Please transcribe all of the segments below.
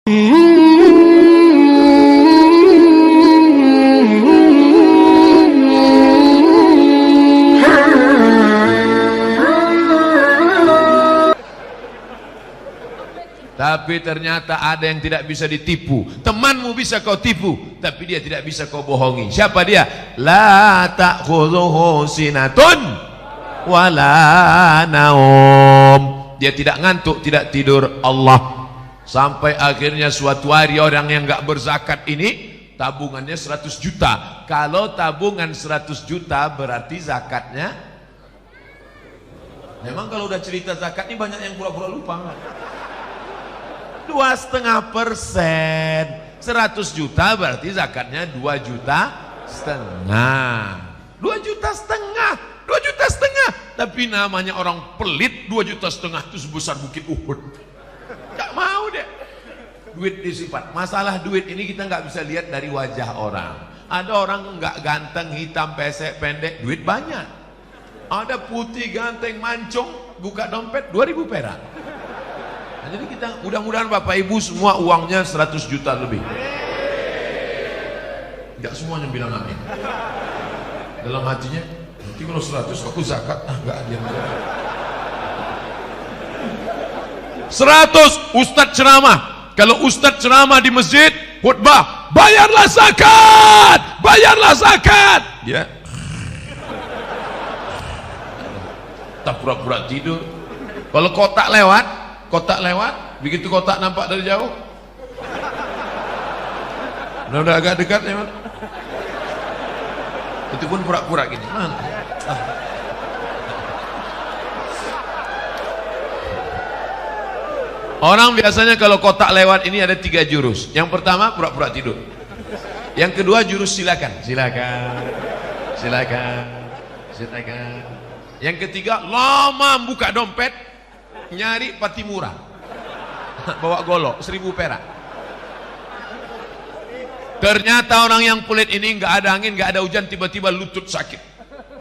Tapi ternyata ada yang tidak bisa ditipu. Temanmu bisa kau tipu, tapi dia tidak bisa kau bohongi. Siapa dia? La ta'khudhuhu sinatun wala naum. Dia tidak ngantuk, tidak tidur. Allah. Sampai akhirnya suatu hari orang yang enggak berzakat ini tabungannya 100 juta. Kalau tabungan 100 juta berarti zakatnya. Memang kalau udah cerita zakat ini banyak yang pura-pura lupa. 2,5%, 100 juta berarti zakatnya 2,5 juta. 2,5 juta, 2,5 juta. Tapi namanya orang pelit, 2,5 juta itu sebesar bukit Uhud. Gak mau deh. Duit disifat. Masalah duit ini kita nggak bisa lihat dari wajah orang. Ada orang nggak ganteng, hitam, pesek, pendek, duit banyak. Ada putih, ganteng, mancung, buka dompet 2.000 perak. Nah, jadi kita mudah-mudahan Bapak Ibu semua uangnya 100 juta lebih. Enggak semuanya bilang amin. Dalam hatinya, nanti kalau 100 aku zakat. Enggak, diam aja. 100 Ustadz ceramah. Kalau Ustadz ceramah di masjid, khutbah, bayarlah zakat, bayarlah zakat. Ya. Tak pura-pura tidur. Kalau kotak lewat, begitu kotak nampak dari jauh, udah agak dekat ya, itu pun pura-pura gini. Orang biasanya kalau kotak lewat ini ada 3 jurus. Yang pertama pura-pura tidur. Yang kedua jurus silakan. Yang ketiga lama buka dompet, nyari pati murah, bawa golok 1.000 perak. Ternyata orang yang pelit ini nggak ada angin, nggak ada hujan, tiba-tiba lutut sakit,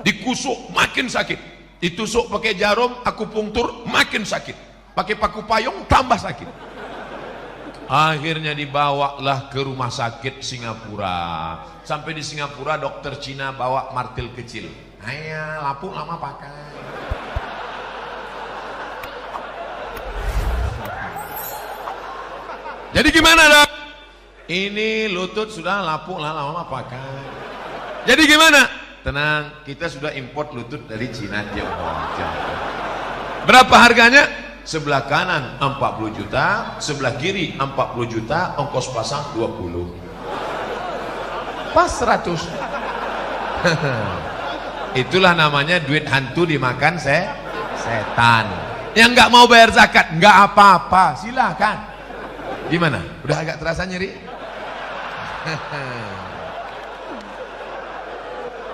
dikusuk makin sakit, ditusuk pakai jarum akupunktur makin sakit, pakai paku payung tambah sakit. Akhirnya dibawalah ke rumah sakit Singapura. Sampai di Singapura dokter Cina bawa martil kecil. Ayah, lapuk lama pakai. Jadi gimana dok? Ini lutut sudah lapuk lah lama pakai. Jadi gimana? Tenang, kita sudah import lutut dari Cina Tiongkok. Berapa harganya? Sebelah kanan 40 juta, sebelah kiri 40 juta, ongkos pasang 20. Pas 100. Itulah namanya duit hantu dimakan setan. Yang nggak mau bayar zakat, nggak apa-apa, silakan. Gimana? Udah agak terasa nyeri?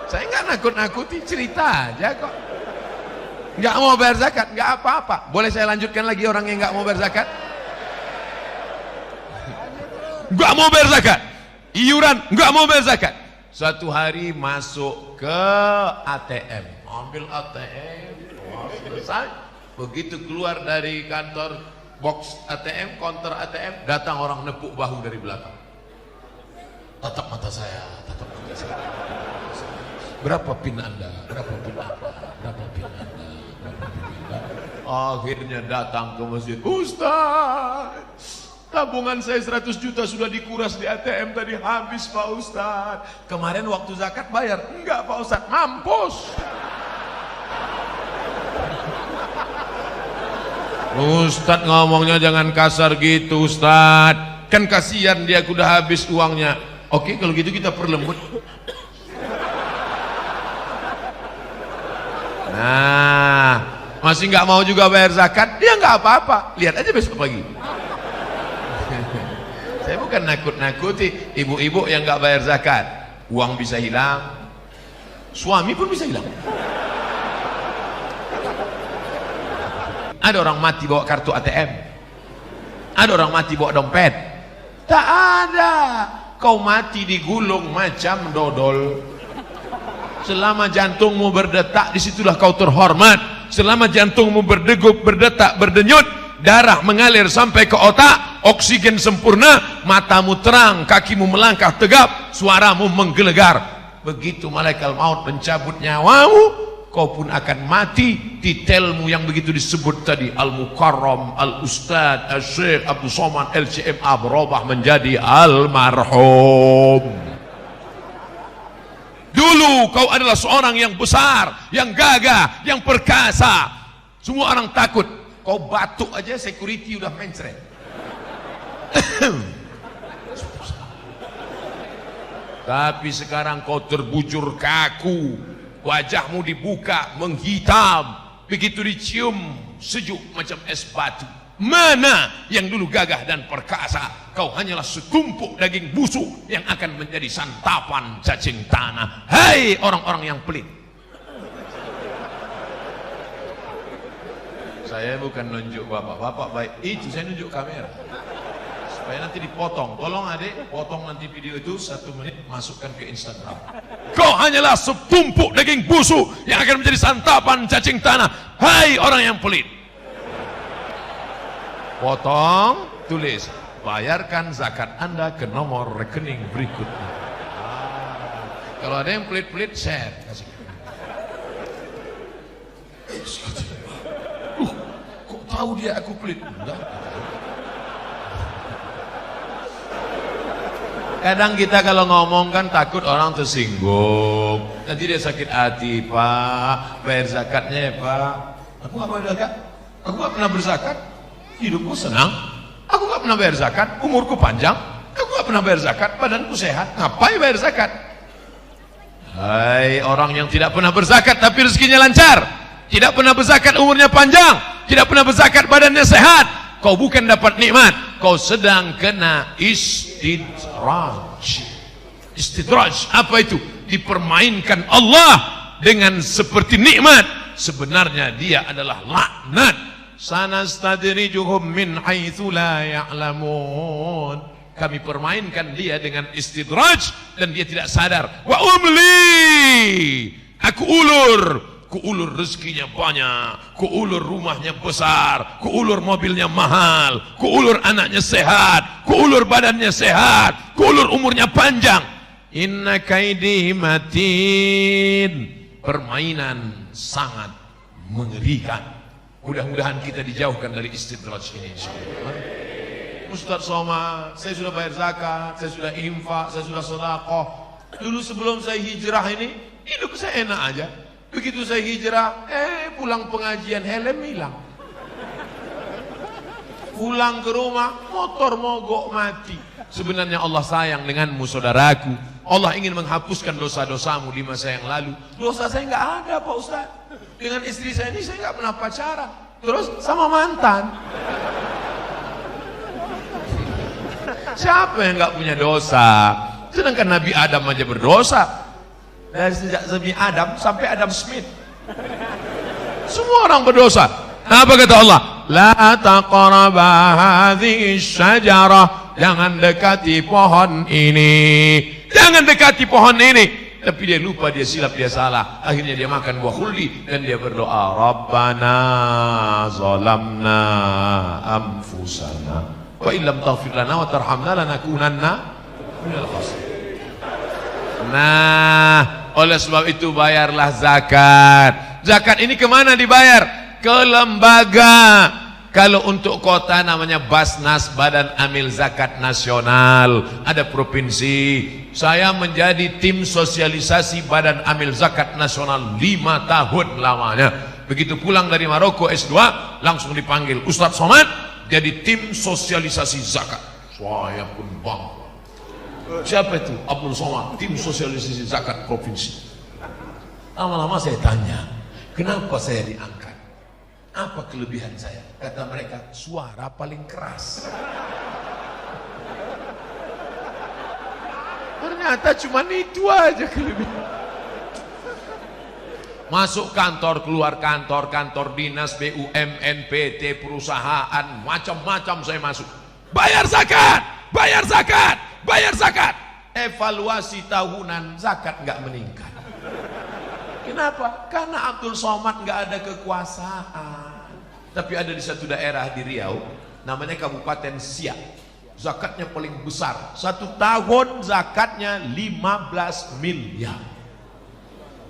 Saya nggak nakut-nakuti, cerita aja kok. Nggak mau bayar zakat, nggak apa-apa. Boleh saya lanjutkan lagi orang yang nggak mau bayar zakat? Nggak mau bayar zakat, iuran nggak mau bayar zakat. Suatu hari masuk ke ATM, ambil ATM, selesai. Begitu keluar dari kantor box ATM, counter ATM, datang orang nepuk bahu dari belakang. Tatap mata saya, tatap mata saya. Berapa pin Anda? Berapa pin Anda? Berapa pin Anda? Akhirnya datang ke masjid. Ustaz, tabungan saya 100 juta sudah dikuras di ATM tadi, habis Pak Ustaz. Kemarin waktu zakat bayar? Enggak Pak Ustaz, mampus. Ustaz ngomongnya jangan kasar gitu Ustaz, kan kasihan dia udah habis uangnya. Oke kalau gitu kita perlembut. Nah, masih nggak mau juga bayar zakat, dia nggak apa-apa, lihat aja besok pagi. Saya bukan nakut-nakuti ibu-ibu yang nggak bayar zakat. Uang bisa hilang, suami pun bisa hilang. Ada orang mati bawa kartu ATM, ada orang mati bawa dompet. Tak ada, kau mati digulung macam dodol. Selama jantungmu berdetak, disitulah kau terhormat. Selama jantungmu berdegup, berdetak, berdenyut, darah mengalir sampai ke otak, oksigen sempurna, matamu terang, kakimu melangkah tegap, suaramu menggelegar. Begitu malaikat maut mencabut nyawamu, kau pun akan mati. Titelmu yang begitu disebut tadi, Al-Mukarram, Al-Ustad, Al-Syekh Abdul Somad LCMA berubah menjadi Almarhum. Dulu kau adalah seorang yang besar, yang gagah, yang perkasa. Semua orang takut. Kau batuk aja security udah mencret. Tapi sekarang kau terbujur kaku, wajahmu dibuka menghitam, begitu dicium sejuk macam es batu. Mana yang dulu gagah dan perkasa? Kau hanyalah setumpuk daging busuk yang akan menjadi santapan cacing tanah. Hai orang-orang yang pelit. Saya bukan nunjuk bapak baik itu, saya nunjuk kamera supaya nanti dipotong. Tolong adik, potong nanti video itu 1 menit, masukkan ke Instagram. Kau hanyalah setumpuk daging busuk yang akan menjadi santapan cacing tanah. Hai orang yang pelit. Potong, tulis, bayarkan zakat Anda ke nomor rekening berikutnya. Kalau ada yang pelit-pelit, share. Kasih. Kok tahu dia aku pelit? Enggak. Kadang kita kalau ngomong kan takut orang tersinggung. Nanti dia sakit hati, Pak. Bayar zakatnya ya, Pak. Aku gak bayar zakat. Aku gak pernah berzakat. Hidupku senang. Aku gak pernah bayar zakat. Umurku panjang. Aku gak pernah bayar zakat. Badanku sehat. Ngapain bayar zakat? Hai orang yang tidak pernah berzakat tapi rezekinya lancar. Tidak pernah berzakat, umurnya panjang. Tidak pernah berzakat, badannya sehat. Kau bukan dapat nikmat, kau sedang kena istidraj. Istidraj apa itu? Dipermainkan Allah dengan seperti nikmat, sebenarnya dia adalah laknat. Sanastadrijuhum min haitsu la ya'lamun. Kami permainkan dia dengan istidraj dan dia tidak sadar. Wa umli, aku ulur. Kuulur rezekinya banyak, kuulur rumahnya besar, kuulur mobilnya mahal, kuulur anaknya sehat, kuulur badannya sehat, kuulur umurnya panjang. Inna kaidi matin. Permainan sangat mengerikan. Mudah-mudahan kita dijauhkan dari istidraj ini, insyaallah. Ustaz Somad, saya sudah bayar zakat, saya sudah infak, saya sudah sedekah. Dulu sebelum saya hijrah ini, hidup saya enak aja. Begitu saya hijrah, pulang pengajian helm hilang. Pulang ke rumah, motor mogok mati. Sebenarnya Allah sayang denganmu saudaraku. Allah ingin menghapuskan dosa-dosamu di masa yang lalu. Dosa saya nggak ada Pak Ustaz. Dengan istri saya ini saya nggak pernah pacaran. Terus sama mantan. Siapa yang nggak punya dosa? Sedangkan Nabi Adam aja berdosa. Dari sejak Nabi Adam sampai Adam Smith, semua orang berdosa. Apa kata Allah? La taqraba hadhihi syajarah. Jangan dekati pohon ini. Jangan dekati pohon ini. Tapi dia lupa, dia silap, dia salah. Akhirnya dia makan buah khuldi dan dia berdoa, Rabbana zalamna anfusana wa illam taghfir lana wa tarhamna lanakunanna minal khasirin. Nah, oleh sebab itu bayarlah zakat. Zakat ini kemana dibayar? Ke lembaga. Kalau untuk kota namanya Basnas, Badan Amil Zakat Nasional. Ada provinsi. Saya menjadi tim sosialisasi Badan Amil Zakat Nasional 5 tahun lamanya. Begitu pulang dari Maroko S2, langsung dipanggil Ustaz Somad jadi tim sosialisasi zakat. Saya pun bangga. Siapa itu? Abdul Somad, tim sosialisasi zakat provinsi. Lama-lama saya tanya, kenapa saya diangkat? Apa kelebihan saya? Kata mereka, suara paling keras. Ternyata cuma itu aja kelebihan. Masuk kantor, keluar kantor, kantor dinas, BUMN, PT, perusahaan, macam-macam saya masuk. Bayar zakat, bayar zakat, bayar zakat. Evaluasi tahunan zakat nggak meningkat. Kenapa? Karena Abdul Somad nggak ada kekuasaan. Tapi ada di satu daerah di Riau, namanya Kabupaten Siak. Zakatnya paling besar. 1 tahun zakatnya 15 miliar.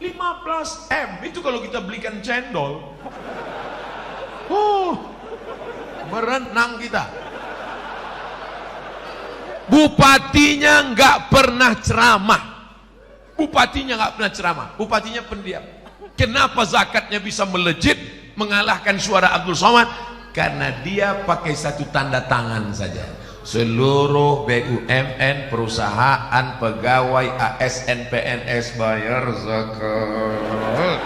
15 M. Itu kalau kita belikan cendol. Berenang kita. Bupatinya nggak pernah ceramah. Bupatinya pendiam. Kenapa zakatnya bisa melejit mengalahkan suara Abdul Somad? Karena dia pakai satu tanda tangan saja. Seluruh BUMN, perusahaan, pegawai, ASN, PNS bayar zakat.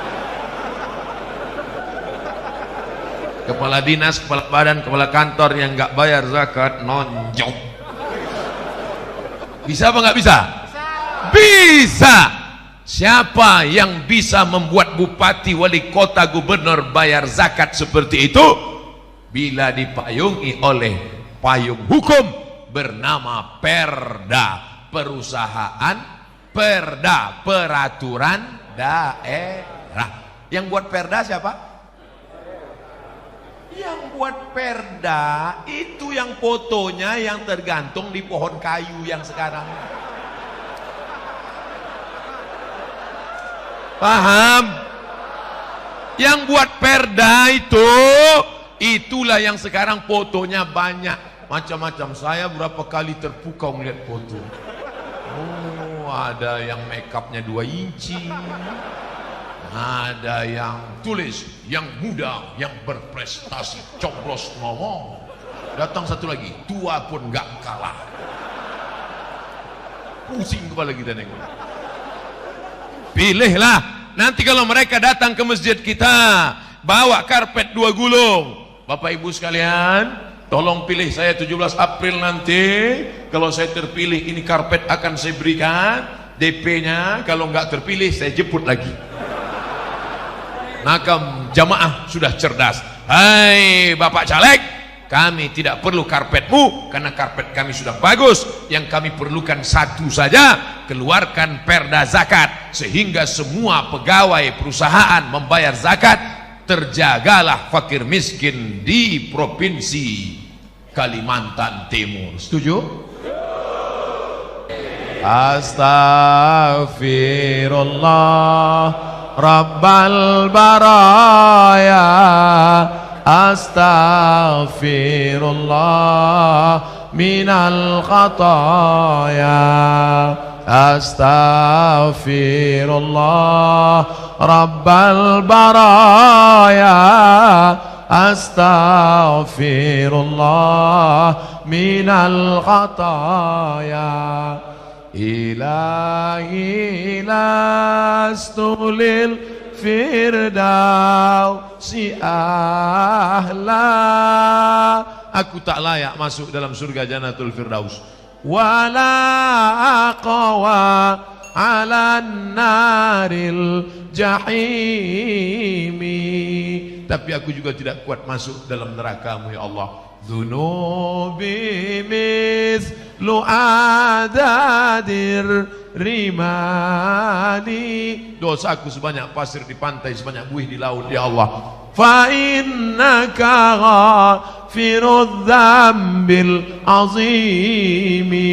Kepala dinas, kepala badan, kepala kantor yang nggak bayar zakat nonjok. Bisa apa nggak bisa? Bisa. Siapa yang bisa membuat bupati, wali kota, gubernur bayar zakat seperti itu? Bila dipayungi oleh payung hukum bernama Perda, perusahaan, Perda, peraturan daerah. Yang buat Perda siapa? Yang buat Perda itu yang fotonya yang tergantung di pohon kayu yang sekarang. Paham? Yang buat Perda itu, itulah yang sekarang fotonya banyak macam-macam. Saya berapa kali terpukau melihat foto. Ada yang make upnya 2 inci, ada yang tulis yang muda, yang berprestasi, coblos ngomong. Datang satu lagi, tua pun gak kalah. Pusing kepala kita nengok. Pilihlah. Nanti kalau mereka datang ke masjid kita, bawa karpet 2 gulung. Bapak ibu sekalian, tolong pilih saya 17 April nanti. Kalau saya terpilih, ini karpet akan saya berikan DP-nya. Kalau nggak terpilih, saya jemput lagi. Maka jamaah sudah cerdas. Hai Bapak caleg, kami tidak perlu karpetmu karena karpet kami sudah bagus. Yang kami perlukan satu saja, keluarkan perda zakat sehingga semua pegawai perusahaan membayar zakat. Terjagalah fakir miskin di provinsi Kalimantan Timur. Setuju? Astaghfirullah Rabbal baraya, astaghfirullah minal khataya, astaghfirullah Rabbal baraya, astaghfirullah minal khataya. Ilahi lastulil firdausi ahla. Aku tak layak masuk dalam surga Jannatul Firdaus. Wala aqwa ala naril jahimi. Tapi aku juga tidak kuat masuk dalam neraka-Mu ya Allah. Dunubi mislu adadir rimani. Dosaku sebanyak pasir di pantai, sebanyak buih di laut ya Allah. Fa innaka ghafirudz dzambil azimi.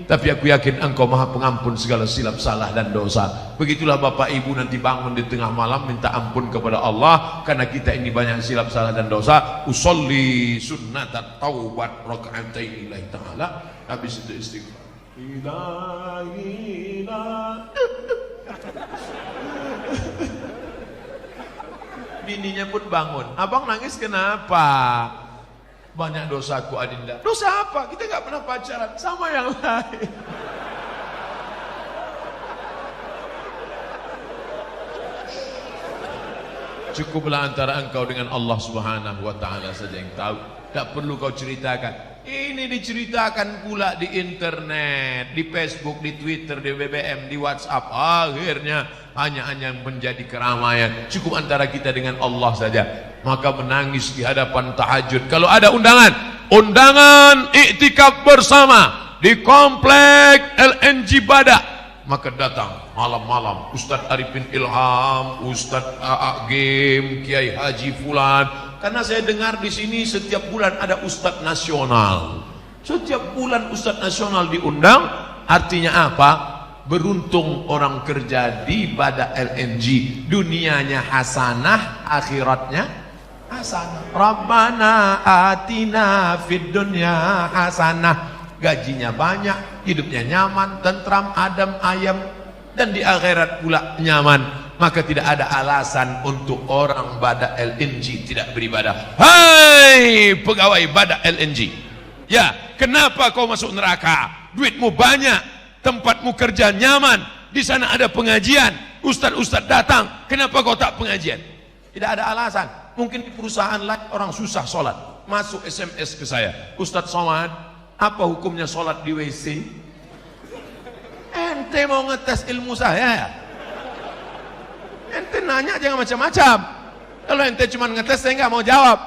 Tapi aku yakin Engkau Maha Pengampun segala silap salah dan dosa. Begitulah Bapak Ibu nanti bangun di tengah malam minta ampun kepada Allah karena kita ini banyak silap salah dan dosa. Usolli sunnatat taubat raka'atain lillahi ta'ala. Habis itu istighfar. Ilahi la. Bininya pun bangun. Abang nangis kenapa? Banyak dosaku Adinda. Dosa apa? Kita gak pernah pacaran sama yang lain. Cukuplah antara engkau dengan Allah Subhanahu wa ta'ala saja yang tahu. Tak perlu kau ceritakan. Ini diceritakan pula di internet, di Facebook, di Twitter, di BBM, di WhatsApp. Akhirnya hanya menjadi keramaian. Cukup antara kita dengan Allah saja. Maka menangis di hadapan tahajud. Kalau ada undangan iktikaf bersama di komplek LNG Badak, maka datang malam-malam Ustadz Arifin Ilham, Ustadz A'agim, Kiai Haji Fulan, Karena saya dengar di sini setiap bulan ada ustadz nasional. Setiap bulan ustadz nasional diundang, artinya apa? Beruntung orang kerja di Bada LNG. Dunianya hasanah, akhiratnya hasanah. Rabbana atina fid dunya hasanah. Gajinya banyak, hidupnya nyaman, tentram, adem, ayem, dan di akhirat pula nyaman. Maka tidak ada alasan untuk orang Bada LNG tidak beribadah. Hai pegawai Bada LNG, ya kenapa kau masuk neraka? Duitmu banyak, tempatmu kerja nyaman, di sana ada pengajian, ustadz datang, kenapa kau tak pengajian? Tidak ada alasan. Mungkin di perusahaan lain orang susah sholat, masuk SMS ke saya, Ustadz Somad, apa hukumnya sholat di WC? Ente mau ngetes ilmu saya ya? Ente nanya jangan macam-macam. Kalau ente cuma ngetes saya nggak mau jawab.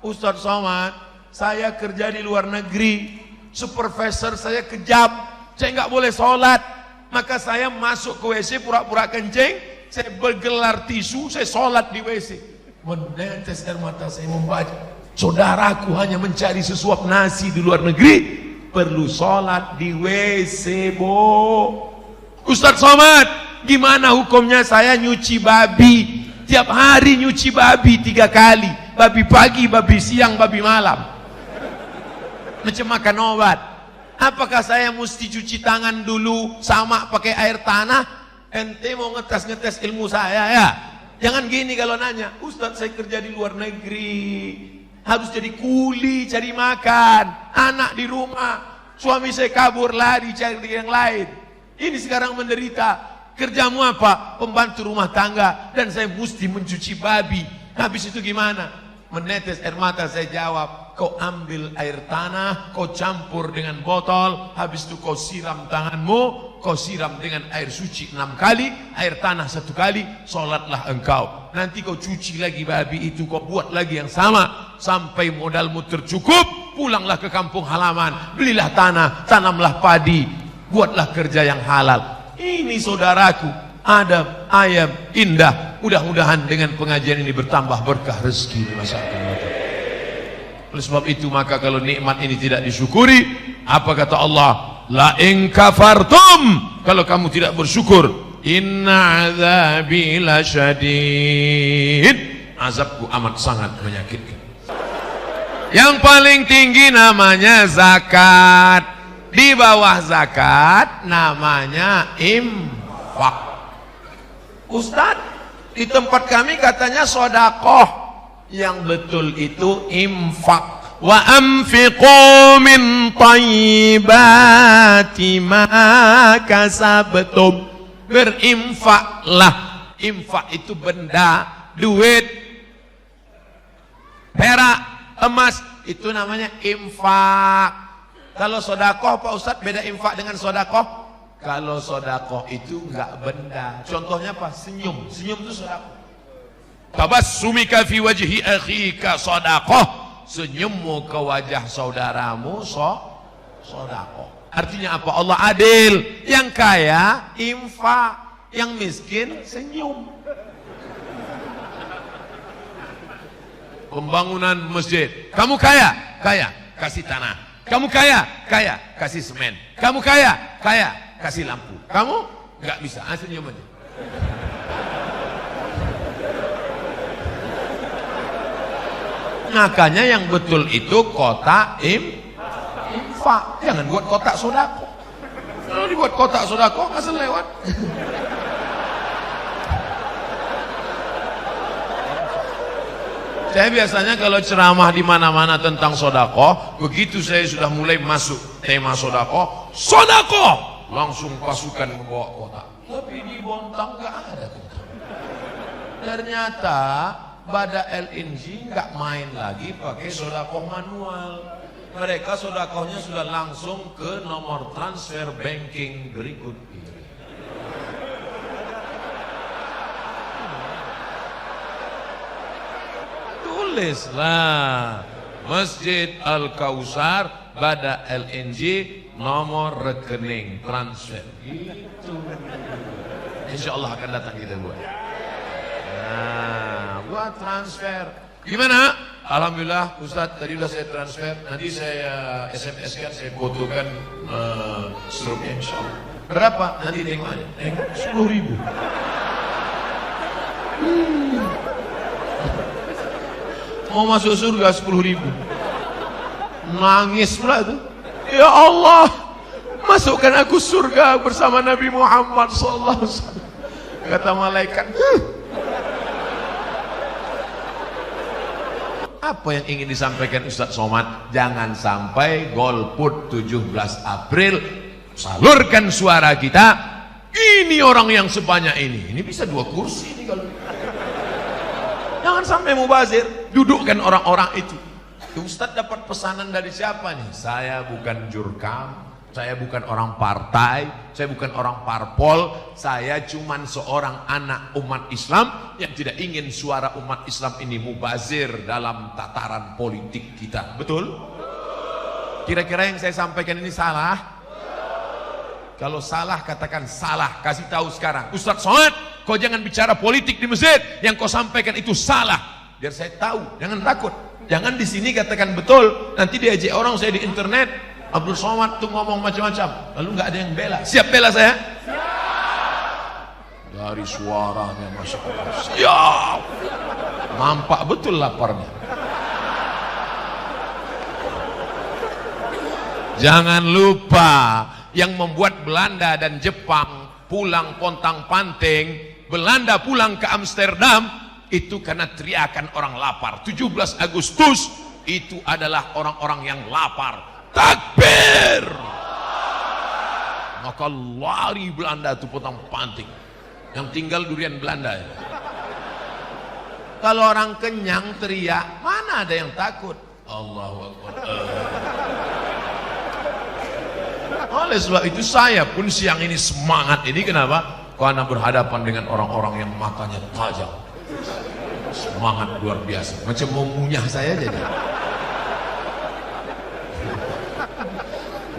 Ustadz Somad, saya kerja di luar negeri, supervisor saya kejam, saya nggak boleh sholat, maka saya masuk ke WC pura-pura kencing, saya bergelar tisu, saya sholat di WC. Menetes air mata saya membaca, saudaraku hanya mencari sesuap nasi di luar negeri, perlu sholat di WC, bo. Ustadz Somad, gimana hukumnya saya nyuci babi? Tiap hari nyuci babi 3 kali, babi pagi, babi siang, babi malam, macam makan obat. Apakah saya mesti cuci tangan dulu sama pakai air tanah? Ente mau ngetes ilmu saya ya? Jangan gini kalau nanya, Ustadz saya kerja di luar negeri, harus jadi kuli cari makan, anak di rumah, suami saya kabur lari cari yang lain, ini sekarang menderita. Kerjamu apa? Pembantu rumah tangga, dan saya mesti mencuci babi. Habis itu gimana? Menetes air mata saya jawab, kau ambil air tanah, kau campur dengan botol, habis itu kau siram tanganmu, kau siram dengan air suci 6 kali, air tanah 1 kali, sholatlah engkau. Nanti kau cuci lagi babi itu, kau buat lagi yang sama, sampai modalmu tercukup, pulanglah ke kampung halaman, belilah tanah, tanamlah padi, buatlah kerja yang halal. Ini saudaraku, adab, ayam, indah. Mudah-mudahan dengan pengajian ini bertambah berkah rezeki di masa akan datang. Oleh sebab itu maka kalau nikmat ini tidak disyukuri, apa kata Allah? La in kafartum, kalau kamu tidak bersyukur, inna azabi lasyadid, azabku amat sangat menyakitkan. Yang paling tinggi namanya zakat. Di bawah zakat namanya infak. Ustadz, di tempat kami katanya sodakoh. Yang betul itu infak. Wa anfiqu min thayyibati ma kasabtum. Berinfaklah. Infak itu benda, duit, perak, emas, itu namanya infak. Kalau sodakoh Pak Ustadz beda infak dengan sodakoh. Kalau sodakoh itu enggak benda. Contohnya apa? Senyum. Senyum itu sodakoh. Tabassumika fi wajhi akhika sodakoh. Senyummu ke wajah saudaramu sodakoh. Artinya apa? Allah adil. Yang kaya infak, yang miskin senyum. Pembangunan masjid. Kamu kaya? Kaya, kasih tanah. Kamu kaya, kasih semen. Kamu kaya, kasih lampu. Kamu nggak bisa, senyum aja. Makanya yang betul itu kotak infak. Jangan buat kotak sodako. Kalau dibuat kotak sodako, asal lewat. Saya biasanya kalau ceramah di mana-mana tentang sodako, begitu saya sudah mulai masuk tema sodako, langsung pasukan membawa kotak. Tapi di Bontang nggak ada kotak. Ternyata Bada LNG nggak main lagi pakai sodako manual. Mereka sodakohnya sudah langsung ke nomor transfer banking berikut ini. Tulislah Masjid Al-Kausar Bada LNG nomor rekening transfer itu. Insya Allah akan datang kita buat. Nah, buat transfer. Gimana? Alhamdulillah Ustadz tadi udah saya transfer, nanti saya SMS kan, saya fotokan struknya insya Allah. Berapa? Nanti tengok aja. 10.000. Mau masuk surga 10.000. Nangis pula tuh. Ya Allah, masukkan aku surga bersama Nabi Muhammad SAW. Kata malaikat. Apa yang ingin disampaikan Ustadz Somad? Jangan sampai golput 17 April, salurkan suara kita. Ini orang yang sebanyak ini bisa 2 kursi ini kalau. Jangan sampai mubazir, dudukkan orang-orang itu. Ustadz dapat pesanan dari siapa nih? Saya bukan jurkam, saya bukan orang partai, saya bukan orang parpol, saya cuman seorang anak umat Islam yang tidak ingin suara umat Islam ini mubazir dalam tataran politik kita. Betul? Kira-kira yang saya sampaikan ini salah? Kalau salah katakan salah, kasih tahu sekarang. Ustadz Somad, kau jangan bicara politik di masjid, yang kau sampaikan itu salah. Biar saya tahu, jangan takut. Jangan di sini katakan betul, nanti diajak orang saya di internet, Abdul Somad tuh ngomong macam-macam, lalu nggak ada yang bela. Siap bela saya? Siap. Dari suaranya masya Allah. Siap. Nampak betul laparnya. Jangan lupa, yang membuat Belanda dan Jepang pulang pontang-panting, Belanda pulang ke Amsterdam, itu karena teriakan orang lapar. 17 Agustus itu adalah orang-orang yang lapar. Takbir! Maka lari Belanda itu pontang-panting. Yang tinggal durian Belanda ya. Kalau orang kenyang teriak, mana ada yang takut? Allahu Akbar. Oleh sebab itu saya pun siang ini semangat ini, kenapa? Karena berhadapan dengan orang-orang yang matanya tajam. Semangat luar biasa, macam mau munyah saya jadi.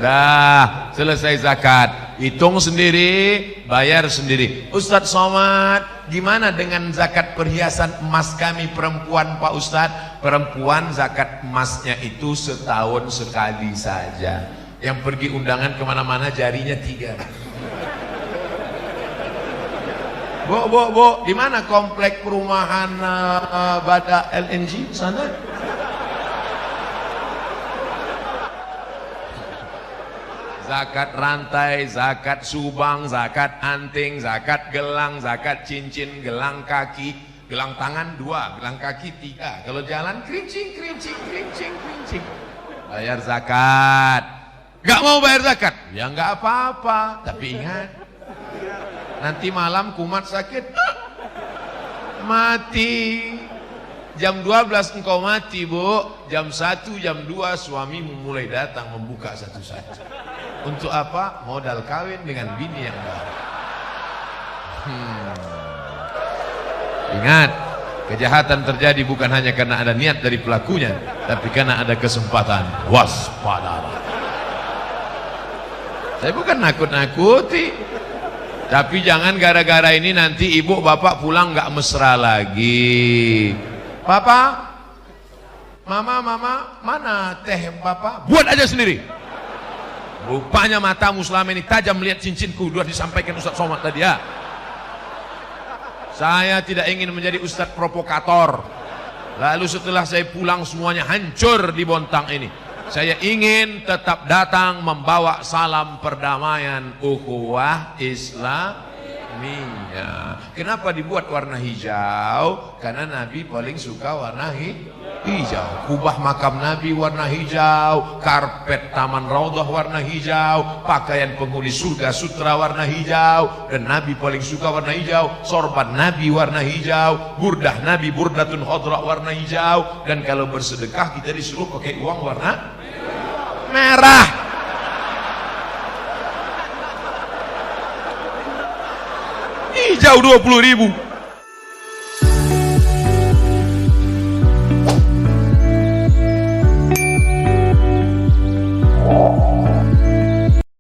Dah selesai zakat, hitung sendiri, bayar sendiri. Ustadz Somad, gimana dengan zakat perhiasan emas kami perempuan Pak Ustadz? Perempuan zakat emasnya itu setahun sekali saja. Yang pergi undangan kemana-mana jarinya 3. Bu, di mana komplek perumahan Bada LNG sana? Zakat rantai, zakat subang, zakat anting, zakat gelang, zakat cincin, gelang kaki, gelang tangan 2, gelang kaki 3. Kalau jalan kerincing. Bayar zakat. Gak mau bayar zakat? Ya gak apa-apa. Tapi ingat, nanti malam kumat sakit, mati. Jam 12 engkau mati, Bu. Jam 1, jam 2 suamimu mulai datang membuka satu-satu. Untuk apa? Modal kawin dengan bini yang baru. Ingat, kejahatan terjadi bukan hanya karena ada niat dari pelakunya, tapi karena ada kesempatan. Waspadalah. Saya bukan nakut-nakuti, tapi jangan gara-gara ini nanti ibu bapak pulang nggak mesra lagi. Papa, mama, mana teh papa? Buat aja sendiri. Rupanya matamu selama ini tajam melihat cincinku, sudah disampaikan Ustadz Somad tadi ya. Saya tidak ingin menjadi Ustadz provokator, lalu setelah saya pulang semuanya hancur di Bontang ini. Saya ingin tetap datang membawa salam perdamaian ukhuwah Islamiyah. Kenapa dibuat warna hijau? Karena Nabi paling suka warna hijau. Kubah makam Nabi warna hijau, karpet taman Raudhah warna hijau, pakaian penghuni surga sutra warna hijau, dan Nabi paling suka warna hijau. Sorban Nabi warna hijau, burdah Nabi burdatun khadra warna hijau, dan kalau bersedekah kita disuruh pakai uang warna merah. Hijau 20.000.